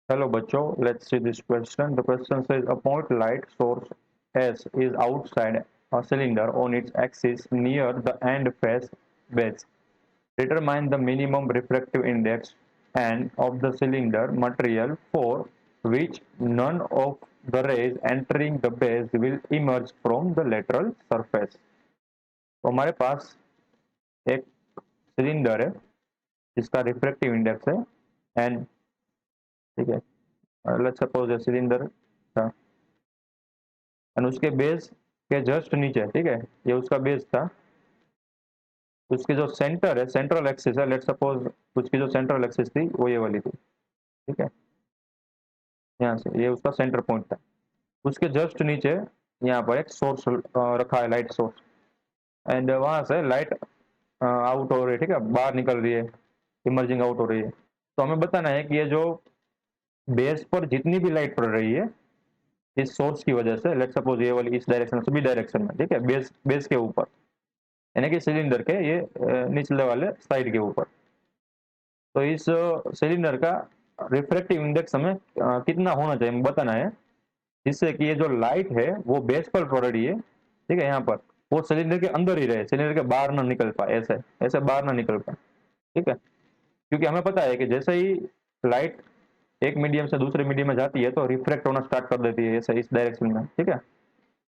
Hello, bachcho. Let's see this question. The question says a point light source S is outside a cylinder on its axis near the end face base. Determine the minimum refractive index and of the cylinder material for which none of the rays entering the base will emerge from the lateral surface. तो हमारे पास एक cylinder है जिसका refractive index है N, ठीक है। Let's suppose cylinder था और उसके बेस के जस्ट नीचे, ठीक है, ये उसका बेस था। उसकी जो सेंटर है, सेंट्रल एक्सिस है, लेट्स सपोज उसकी जो सेंट्रल एक्सिस थी वो ये वाली थी, ठीक है। यहाँ से ये उसका सेंटर पॉइंट था। उसके जस्ट नीचे यहाँ पर एक सोर्स रखा है, लाइट सोर्स, एंड वहां से लाइट आउट हो रही है, ठीक है, बाहर निकल रही है, इमर्जिंग आउट हो रही है। तो हमें बताना है कि ये जो बेस पर जितनी भी लाइट पड़ रही है इस सोर्स की वजह से, लेट सपोज ये वाली इस डायरेक्शन में, सभी डायरेक्शन में, ठीक है, बेस बेस के ऊपर, यानी कि सिलेंडर के ये निचले वाले साइड के ऊपर। तो इस सिलेंडर का रिफ्रैक्टिव इंडेक्स हमें कितना होना चाहिए बताना है, जिससे कि ये जो लाइट है वो बेस पर पड़ रही है, ठीक है, यहाँ पर, वो सिलेंडर के अंदर ही रहे, सिलेंडर के बाहर ना निकल पाए, ऐसे ऐसे बाहर ना निकल पाए, ठीक है। क्योंकि हमें पता है कि जैसे ही लाइट एक मीडियम से दूसरे मीडियम में जाती है तो रिफ्लेक्ट होना स्टार्ट कर देती है, ऐसे इस डायरेक्शन में, ठीक है।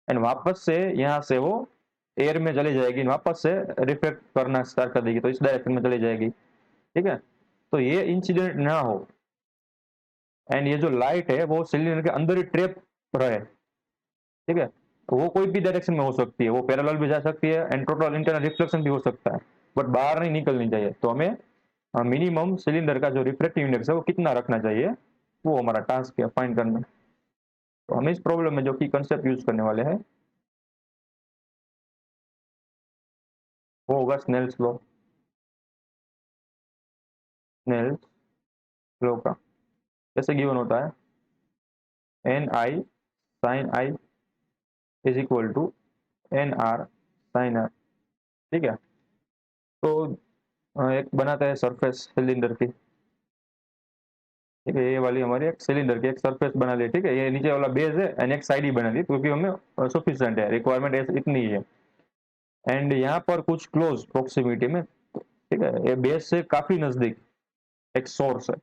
एंड वापस से यहाँ से वो एयर में चली जाएगी, वापस से रिफ्लेक्ट करना स्टार्ट कर देगी, तो इस डायरेक्शन में चली जाएगी, ठीक है। तो ये इंसिडेंट ना हो एंड ये जो लाइट है वो सिलेंडर के अंदर ही ट्रैप रहे, ठीक है। वो कोई भी डायरेक्शन में हो सकती है, वो पैरेलल भी जा सकती है एंड टोटल इंटरनल रिफ्लेक्शन भी हो सकता है, बट बाहर नहीं निकलनी चाहिए। तो हमें मिनिमम सिलेंडर का जो रिफ्लेक्टिव इंडेक्स है वो कितना रखना चाहिए, वो हमारा टास्क है फाइंड करना। तो हम इस प्रॉब्लम में जो की कंसेप्ट यूज करने वाले हैं वो होगा स्नेल्स लॉ। स्नेल्स लॉ का कैसे गिवन होता है, N I sine I is equal to N R sine R, ठीक है। तो एक बनाते हैं सरफेस सिलेंडर की, ठीक है, ये वाली हमारी एक सिलेंडर की एक सरफेस बना ली, ठीक है। ये नीचे वाला बेस है एंड एक साइड ही बना ली क्योंकि हमें सफिशिएंट है, रिक्वायरमेंट इतनी ही है। एंड यहाँ पर कुछ क्लोज प्रोक्सिमिटी में, ठीक है, ये बेस से काफी नजदीक एक सोर्स है।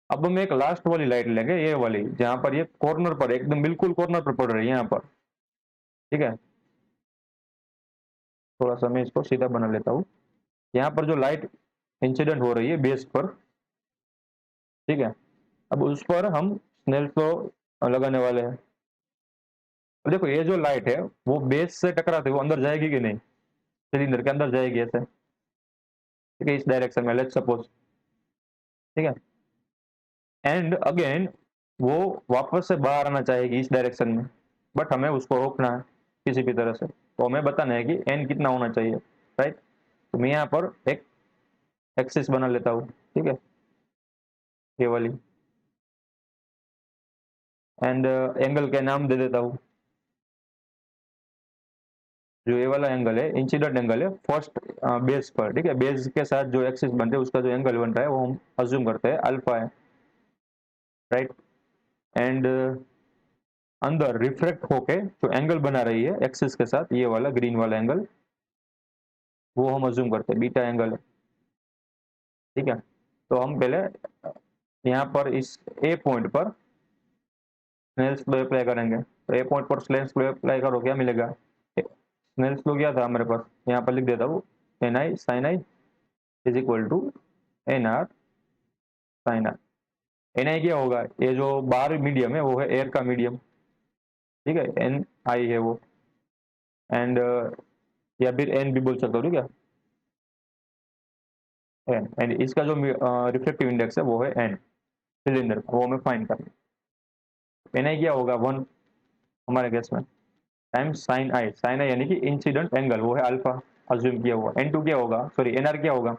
अब हम एक लास्ट वाली लाइट लेंगे, ये वाली जहां पर ये कॉर्नर पर, एकदम बिल्कुल कॉर्नर पर पड़ रही है यहाँ पर, ठीक है। थोड़ा सा मैं इसको सीधा बना लेता हूँ। यहाँ पर जो लाइट इंसिडेंट हो रही है बेस पर, ठीक है, अब उस पर हम स्नेल लॉ लगाने वाले हैं। अब देखो ये जो लाइट है वो बेस से टकराते वो अंदर जाएगी कि नहीं, सिलेंडर के अंदर जाएगी ऐसे, ठीक है, इस डायरेक्शन में लेट्स सपोज, ठीक है। एंड अगेन वो वापस से बाहर आना चाहेगी इस डायरेक्शन में, बट हमें उसको रोकना है किसी भी तरह से। तो हमें बताना है कि एन कितना होना चाहिए, राइट। तो मैं यहाँ पर एक एक्सिस बना लेता हूँ, ठीक है, ये वाली, एंड एंगल के नाम दे देता हूँ। जो ये वाला एंगल है इंसिडेंट एंगल है फर्स्ट बेस पर, ठीक है, बेस के साथ जो एक्सिस बनते हैं उसका जो एंगल बन रहा है वो हम अज्यूम करते हैं अल्फा है, राइट। एंड अंदर रिफ्लेक्ट होके जो एंगल बना रही है एक्सिस के साथ, ये वाला ग्रीन वाला एंगल, वो हम अज्यूम करते हैं बीटा एंगल है, ठीक है। तो हम पहले यहाँ पर इस ए पॉइंट पर स्नेल्स लॉ अप्लाई करेंगे। तो ए पॉइंट पर स्नेल्स लॉ अप्लाई करो, क्या मिलेगा, स्नेल्स लॉ क्या था हमारे पास, यहाँ पर लिख देता हूँ, N I sine I is equal to N R sine R. N I क्या होगा, ये जो बाहर मीडियम है वो है एयर का मीडियम, ठीक है, एन आई है वो, एंड या फिर एन भी बोल सकते हो, ठीक है, एन, एंड इसका जो रिफ्लेक्टिव इंडेक्स है वो है एन, सिलेंडर, वो हमें फाइंड करना है। एन आई क्या होगा, वन हमारे केस में, टाइम्स साइन आई, साइन आई यानी कि इंसिडेंट एंगल वो है अल्फा अज्यूम किया हुआ। एन टू क्या होगा, सॉरी एन आर क्या होगा,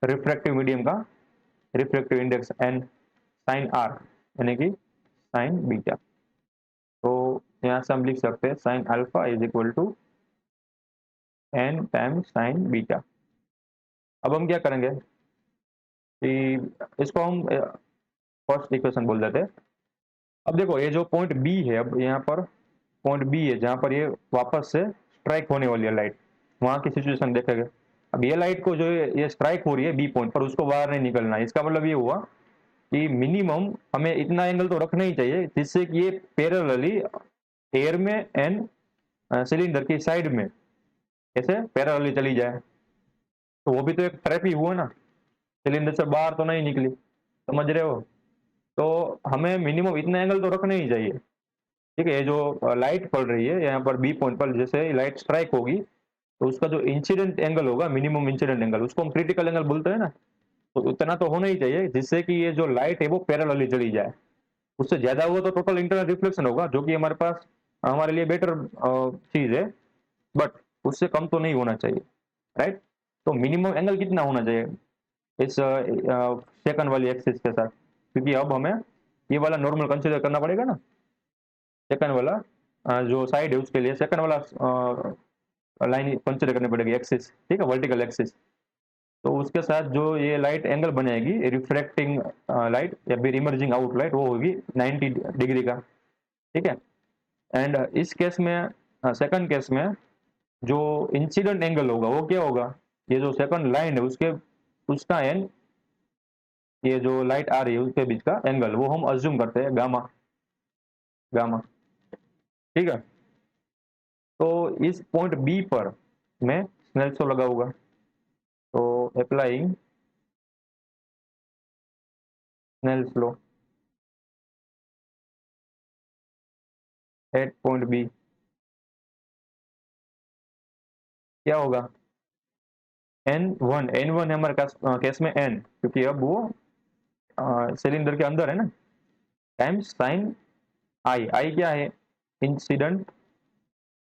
रिफ्रैक्टिव मीडियम का refractive index N, sine R यानी कि साइन बीटा। तो यहाँ से हम लिख सकते हैं sine alpha is equal to N time sine beta. अब हम क्या करेंगे कि इसको हम फर्स्ट इक्वेशन बोल देते हैं। अब देखो ये जो पॉइंट बी है, अब यहाँ पर पॉइंट बी है जहाँ पर ये वापस से स्ट्राइक होने वाली है लाइट, वहां की सिचुएशन देखेंगे। अब ये लाइट को जो ये स्ट्राइक हो रही है बी पॉइंट पर, उसको बाहर नहीं निकलना है। इसका मतलब ये हुआ कि मिनिमम हमें इतना एंगल तो रखना ही चाहिए जिससे कि ये पैरेलली एयर में एंड सिलेंडर की साइड में ऐसे पैरेलली चली जाए। तो वो भी तो एक ट्रैप ही हुआ ना, सिलेंडर से बाहर तो नहीं निकली, समझ रहे हो। तो हमें मिनिमम इतना एंगल तो रखना ही चाहिए। ठीक है, ये जो लाइट पड़ रही है यहाँ पर बी पॉइंट पर, जैसे लाइट स्ट्राइक होगी तो उसका जो इंसिडेंट एंगल होगा, मिनिमम इंसिडेंट एंगल, उसको हम क्रिटिकल एंगल बोलते हैं ना, तो उतना तो होना ही चाहिए जिससे कि ये जो लाइट है वो पैरेलली चली जाए। उससे ज्यादा हुआ तो टोटल इंटरनल रिफ्लेक्शन होगा, जो कि हमारे पास हमारे लिए बेटर चीज है, बट उससे कम तो नहीं होना चाहिए, राइट। तो मिनिमम एंगल कितना होना चाहिए इस सेकंड वाली एक्सिस के साथ, क्योंकि अब हमें ये वाला नॉर्मल कंसीडर करना पड़ेगा ना। सेकंड वाला जो साइड है उसके लिए सेकंड वाला लाइन कंसीडर करनी पड़ेगी, एक्सिस, ठीक है, वर्टिकल एक्सिस। तो उसके साथ जो ये लाइट एंगल बनेगी, रिफ्लेक्टिंग लाइट या फिर इमर्जिंग आउट लाइट, वो होगी 90 डिग्री का, ठीक है। एंड इस केस में, सेकंड केस में जो इंसिडेंट एंगल होगा वो क्या होगा, ये जो सेकंड लाइन है उसके उसका एंड ये जो लाइट आ रही है उसके बीच का एंगल, वो हम अज्यूम करते हैं गामा, गामा, ठीक है। तो इस पॉइंट बी पर मैं स्नेल्स लॉ लगाऊंगा। तो applying Snell's law at point B, क्या होगा, एन वन है हमारे केस में एन, क्योंकि अब वो सिलेंडर के अंदर है ना, टाइम्स साइन आई, आई क्या है, इंसिडेंट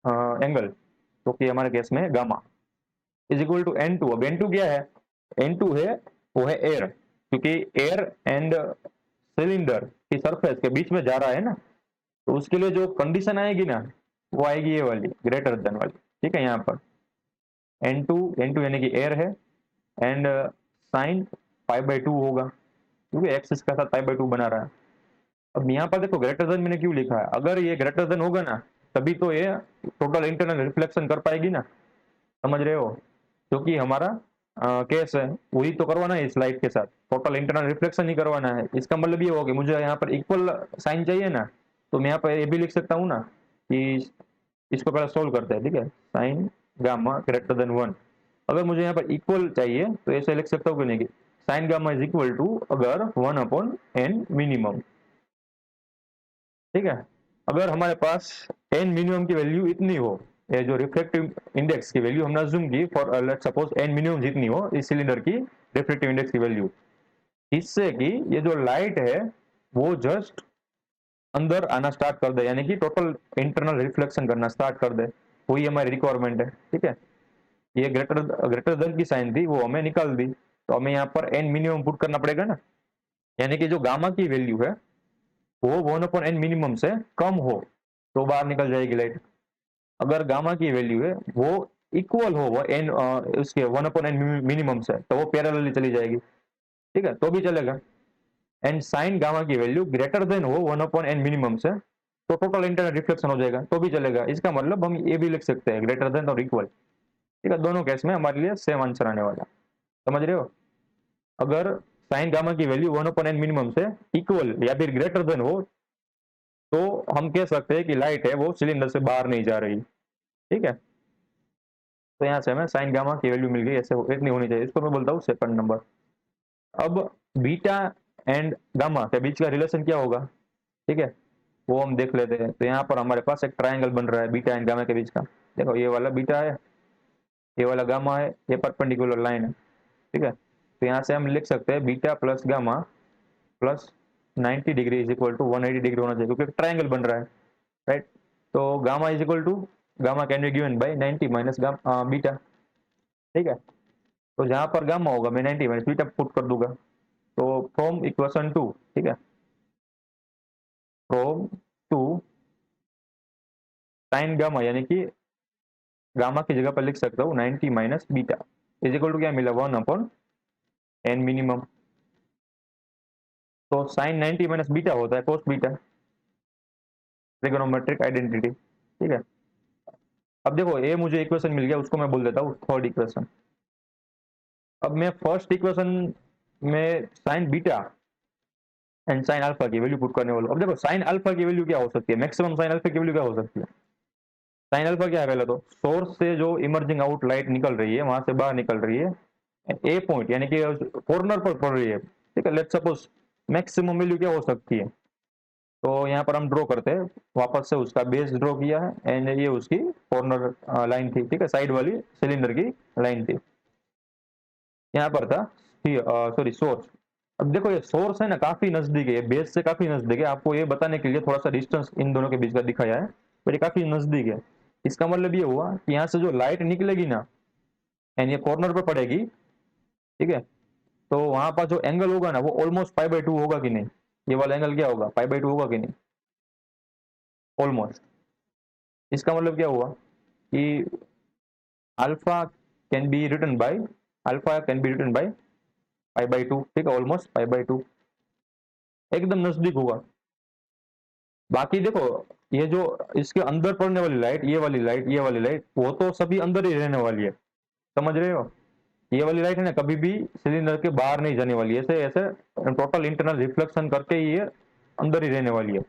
एंगल, तो कि हमारे केस में gamma is equal to N two. अब एन टू क्या है, एन टू है वो है एयर, क्योंकि एयर एंड सिलेंडर की सरफेस के बीच में जा रहा है ना, तो उसके लिए जो कंडीशन आएगी ना, वो आएगी ये वाली, ग्रेटर देन वाली, ठीक है। यहाँ पर एन टू यानी कि एयर है, and sine pi by to होगा, क्योंकि एक्सिस का साथ पाई बाई टू बना रहा है। अब यहाँ पर देखो ग्रेटर देन मैंने क्यों लिखा है, अगर ये ग्रेटर देन होगा ना तभी तो ये टोटल इंटरनल रिफ्लेक्शन कर पाएगी ना, समझ रहे हो। क्योंकि हमारा केस है वही तो करवाना है, इस लाइट के साथ टोटल इंटरनल रिफ्लेक्शन ही करवाना है। इसका मतलब ये होगा कि मुझे यहाँ पर इक्वल साइन चाहिए ना, तो मैं यहाँ पर ये भी लिख सकता हूँ ना कि इसको पहले सोल्व करते हैं, ठीक है, sign gamma greater than one. अगर मुझे यहाँ पर इक्वल चाहिए तो ऐसे लिख सकता हूँ कि नहीं, sine gamma is equal to अगर वन अपॉन एन मिनिमम, ठीक है। अगर हमारे पास एन मिनिमम की वैल्यू इतनी हो, ये जो रिफ्लेक्टिव इंडेक्स की वैल्यू हमने अज्यूम की for let's suppose N minimum जितनी हो इस सिलेंडर की रिफ्लेक्टिव इंडेक्स की वैल्यू, इससे कि ये जो लाइट है वो जस्ट अंदर आना स्टार्ट कर दे, यानी कि टोटल इंटरनल रिफ्लेक्शन करना स्टार्ट कर दे, वही हमारी रिक्वायरमेंट है, ठीक है। ये ग्रेटर ग्रेटर देन की साइन थी वो हमें निकाल दी, तो हमें यहाँ पर एन मिनिमम पुट करना पड़ेगा ना, यानी कि जो गामा की वैल्यू है वो वन अपॉन एन मिनिमम से कम हो तो बाहर निकल जाएगी लाइट। अगर गामा की वैल्यू है वो इक्वल हो वो एन उसके वन अपॉन एन मिनिमम से, तो वो पैरेलली चली जाएगी, ठीक है, तो भी चलेगा। एंड साइन गामा की वैल्यू ग्रेटर देन हो वन अपॉन एन मिनिमम से, तो टोटल इंटरनल रिफ्लेक्शन हो जाएगा, तो भी चलेगा। इसका मतलब हम ये भी लिख सकते हैं ग्रेटर देन और इक्वल, ठीक है। दोनों केस में हमारे लिए सेम आंसर आने वाला, समझ रहे हो। अगर साइन गामा की value one upon N minimum से इक्वल या फिर ग्रेटर देन हो तो हम कह सकते हैं कि लाइट है वो सिलेंडर से बाहर नहीं जा रही, ठीक है। तो यहाँ से हमें साइन गामा की वैल्यू मिल गई, ऐसे इतनी होनी चाहिए, इसको मैं बोलता हूँ सेकंड नंबर। अब बीटा एंड गामा के बीच का रिलेशन क्या होगा, ठीक है, वो हम देख लेते हैं। तो यहाँ पर हमारे पास एक ट्राइंगल बन रहा है बीटा एंड गामा के बीच का। देखो ये वाला बीटा है, ये वाला गामा है, ये परपेंडिकुलर लाइन है, ठीक है। तो यहाँ से हम लिख सकते हैं beta plus gamma plus 90 degree is equal to 180 degree होना चाहिए, क्योंकि ट्राइंगल बन रहा है, राइट। तो gamma is equal to, gamma can be given by 90 minus beta, ठीक है। तो जहां पर गामा होगा मैं 90 माइनस बीटा पुट कर दूंगा। तो फ्रॉम इक्वेशन टू, ठीक है, फ्रॉम टू साइन गामा, यानी कि गामा की जगह पर लिख सकता हूँ 90 minus beta is equal to क्या मिला, वन अपॉन एन मिनिमम, तो साइन 90 माइनस बीटा होता है कोस बीटा, ट्रिगोनोमेट्रिक आइडेंटिटी। ठीक है, अब देखो ये मुझे इक्वेशन मिल गया, उसको मैं बोल देता हूँ थर्ड इक्वेशन। अब मैं फर्स्ट इक्वेशन में sign beta and sine alpha की वैल्यू पुट करने वाला हूं। अब देखो साइन अल्फा की वैल्यू क्या हो सकती है, मैक्सिमम साइन अल्फा की वैल्यू क्या हो सकती है। साइन अल्फा क्या है, पहले तो सोर्स से जो इमर्जिंग आउट लाइट निकल रही है, वहां से बाहर निकल रही है, ए पॉइंट यानी कि कॉर्नर पर पड़ रही है। ठीक है, लेट्स सपोज मैक्सिमम वैल्यू क्या हो सकती है, तो यहाँ पर हम ड्रॉ करते हैं, वापस से उसका बेस ड्रॉ किया है एंड ये उसकी कॉर्नर लाइन थी। ठीक है, साइड वाली सिलेंडर की लाइन थी, यहाँ पर था सॉरी सोर्स। अब देखो ये सोर्स है ना काफी नजदीक है, बेस से काफी नजदीक है, आपको ये बताने के लिए थोड़ा सा डिस्टेंस इन दोनों के बीच का दिखाया है, पर ये काफी नजदीक है। इसका मतलब ये हुआ कि यहाँ से जो लाइट निकलेगी ना एंड ये कॉर्नर पर पड़ेगी, ठीक है, तो वहां पर जो एंगल होगा ना वो ऑलमोस्ट पाई बाई टू होगा कि नहीं, ये वाला एंगल क्या होगा, पाई बाई टू होगा कि नहीं, ऑलमोस्ट। इसका मतलब क्या हुआ कि alpha can be written by, alpha can be written by pi by two. ठीक है, ऑलमोस्ट पाई बाई टू, एकदम नजदीक होगा। बाकी देखो ये जो इसके अंदर पड़ने वाली लाइट, ये वाली लाइट, ये वाली लाइट, वो तो सभी अंदर ही रहने वाली है, समझ रहे हो। ये वाली लाइट है ना कभी भी सिलेंडर के बाहर नहीं जाने वाली है, ऐसे ऐसे टोटल इंटरनल रिफ्लेक्शन करके ये अंदर ही रहने वाली है।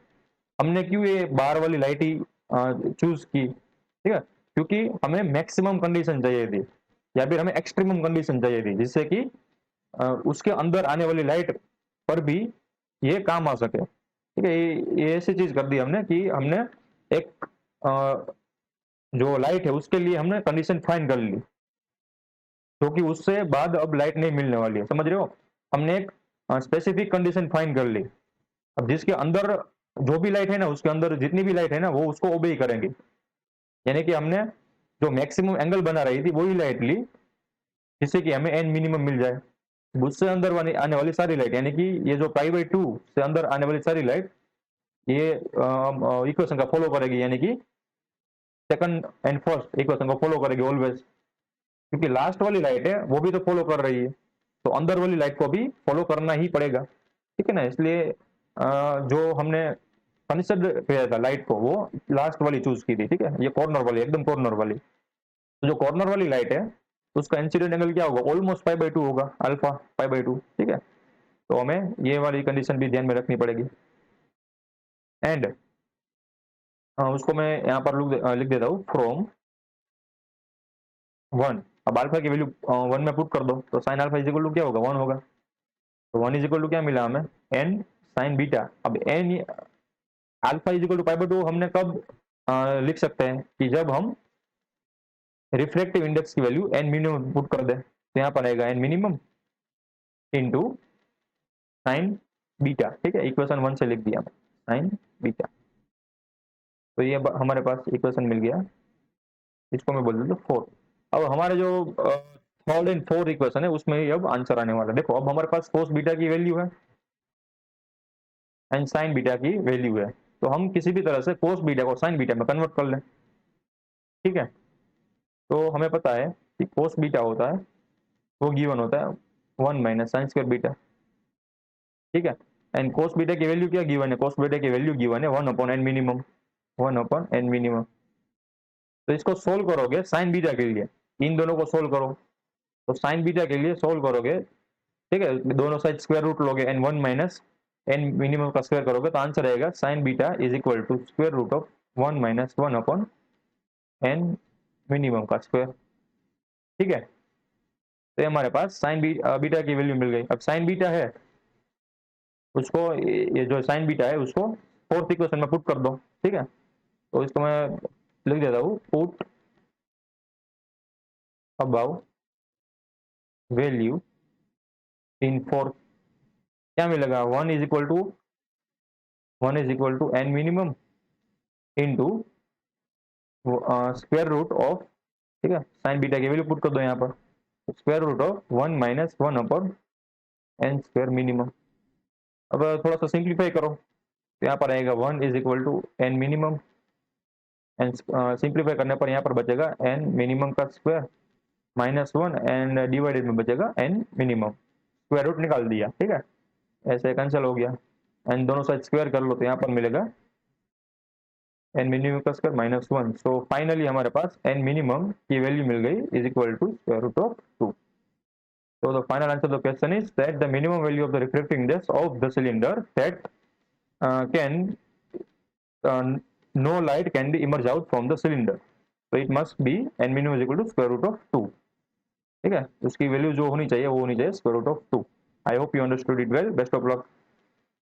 हमने क्यों ये बाहर वाली लाइट ही चूज की, ठीक है, क्योंकि हमें मैक्सिमम कंडीशन चाहिए थी या फिर हमें एक्सट्रीमम कंडीशन चाहिए थी, जिससे कि उसके अंदर आने वाली लाइट पर भी ये काम आ सके। ठीक है, ये ऐसी चीज कर दी हमने कि हमने एक जो लाइट है उसके लिए हमने कंडीशन फाइन कर ली, क्योंकि उससे बाद अब लाइट नहीं मिलने वाली है, समझ रहे हो। हमने एक स्पेसिफिक कंडीशन फाइन कर ली, अब जिसके अंदर जो भी लाइट है ना, उसके अंदर जितनी भी लाइट है ना वो उसको ओबे करेंगे, यानी कि हमने जो मैक्सिमम एंगल बना रही थी वही लाइट ली, जिससे कि हमें एन मिनिमम मिल जाए। उससे अंदर आने वाली सारी लाइट, यानी कि ये जो पाई बाई टू से अंदर आने वाली सारी लाइट ये इक्वेशन का फॉलो करेगी, यानी कि सेकंड एंड फर्स्ट इक्वेशन को फॉलो करेगी ऑलवेज, क्योंकि लास्ट वाली लाइट है वो भी तो फॉलो कर रही है, तो अंदर वाली लाइट को भी फॉलो करना ही पड़ेगा। ठीक है ना, इसलिए जो हमने कंसिडर किया था लाइट को वो लास्ट वाली चूज की थी। ठीक है, ये कॉर्नर वाली, एकदम कॉर्नर वाली, तो जो कॉर्नर वाली लाइट है उसका इंसिडेंट एंगल क्या होगा, ऑलमोस्ट पाई बाई टू होगा, अल्फा पाई बाई टू। ठीक है, तो हमें ये वाली कंडीशन भी ध्यान में रखनी पड़ेगी। एंड उसको मैं यहाँ पर लिख देता हूँ फ्रॉम वन। अब अल्फा की वैल्यू वन में पुट कर दो, तो sine alpha is equal to क्या होगा, वन होगा। तो वन इज इक्वल टू क्या मिला हमें, एन साइन बीटा। अब N alpha is equal to pi by two हमने कब लिख सकते हैं, कि जब हम रिफ्लेक्टिव इंडेक्स की वैल्यू एन मिनिमम पुट कर दे, तो यहाँ पर आएगा N minimum into sine beta. ठीक है, इक्वेशन वन से लिख दिया साइन बीटा, तो ये हमारे पास इक्वेशन मिल गया, इसको मैं बोल देता हूँ फोर। अब हमारे जो थर्ड एंड फोर्थ इक्वेशन है उसमें ही अब आंसर आने वाला है। देखो अब हमारे पास कोस बीटा की वैल्यू है एंड साइन बीटा की वैल्यू है, तो हम किसी भी तरह से कोस बीटा को साइन बीटा में कन्वर्ट कर लें। ठीक है, तो हमें पता है कि कोस बीटा होता है, वो गिवन होता है one minus sine square beta. ठीक है, एंड कोस बीटा की वैल्यू क्या गिवन है, कोस बीटा की वैल्यू गिवन है one upon N minimum, one upon N minimum. तो इसको सोल्व करोगे साइन बीटा के लिए, इन दोनों को सोल्व करो, तो साइन बीटा के लिए सोल्व करोगे, ठीक है, दोनों साइड स्क्वायर रूट लोगे N one minus N minimum का स्क्वायर करोगे, तो आंसर आएगा sine beta is equal to square root of one minus one upon N minimum का स्क्वायर। ठीक है, तो हमारे पास साइन बीटा की वैल्यू मिल गई। अब साइन बीटा है उसको, ये जो साइन बीटा है उसको फोर्थ इक्वेशन में पुट कर दो। ठीक है, तो इसको मैं लिख देता हूँ put above value in fourth, क्या मिलेगा, one is equal to N minimum into square root of, ठीक है, साइन बीटा की वैल्यू पुट कर दो यहाँ पर, square root of one minus one upon N square minimum. अब थोड़ा सा सिंप्लीफाई करो, तो यहाँ पर आएगा one is equal to N minimum, and simplify करने पर यहाँ पर बचेगा एन मिनिमम का square minus one and divided में बचेगा एन मिनिमम, स्क्वायर रूट निकाल दिया। ठीक है, ऐसे कैंसिल हो गया एंड दोनों साइड स्क्वायर कर लो तो यहाँ पर मिलेगा एन मिनिमम का स्क्वायर -1। सो फाइनली हमारे पास एन मिनिमम की वैल्यू मिल गई is equal to square root of 2। So the final answer to the question is that the minimum value of the refracting index of the cylinder that can no light can be emerge out from the cylinder. So it must be n minimum is equal to square root of 2। ठीक है, उसकी value जो होनी चाहिए वो होनी चाहिए square root of 2। I hope you understood it well. Best of luck